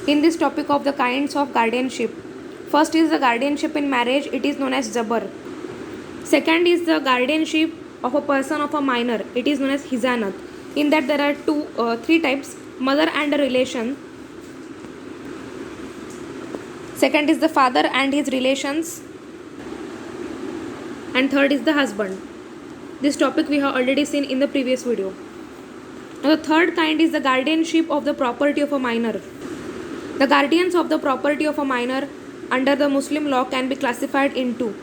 In this topic of the kinds of guardianship, first is the guardianship in marriage, it is known as Jabar. Second is the guardianship of a person of a minor, it is known as Hizanat. In that there are three types: mother and a relation. Second is the father and his relations. And third is the husband. This topic we have already seen in the previous video. Now the third kind is the guardianship of the property of a minor. The guardians of the property of a minor under the Muslim law can be classified in two.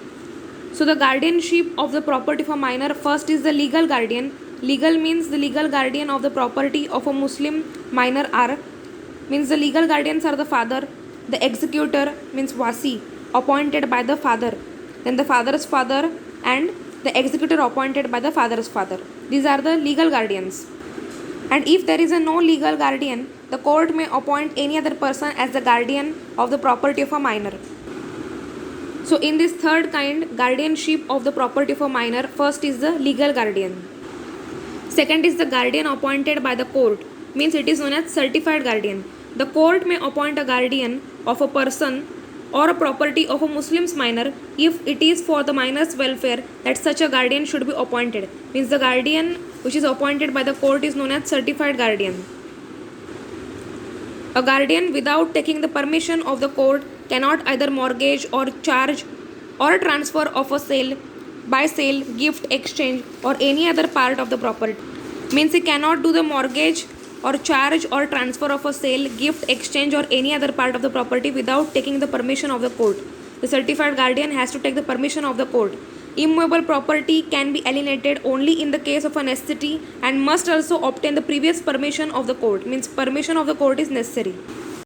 So the guardianship of the property of a minor, first is the legal guardian. Legal means the legal guardian of the property of a Muslim minor means the legal guardians are the father, the executor means wasi, appointed by the father, then the father's father, and the executor appointed by the father's father. These are the legal guardians. And if there is a no legal guardian, the court may appoint any other person as the guardian of the property of a minor. So in this third kind, guardianship of the property of a minor, first is the legal guardian. Second is the guardian appointed by the court, means it is known as certified guardian. The court may appoint a guardian of a person or a property of a Muslim's minor if it is for the minor's welfare that such a guardian should be appointed. Means the guardian which is appointed by the court is known as certified guardian. A guardian without taking the permission of the court cannot either mortgage or charge or transfer of a sale, buy sale, gift, exchange or any other part of the property. Means he cannot do the mortgage or charge or transfer of a sale, gift, exchange or any other part of the property without taking the permission of the court. The certified guardian has to take the permission of the court. Immovable property can be alienated only in the case of a necessity and must also obtain the previous permission of the court. Means permission of the court is necessary.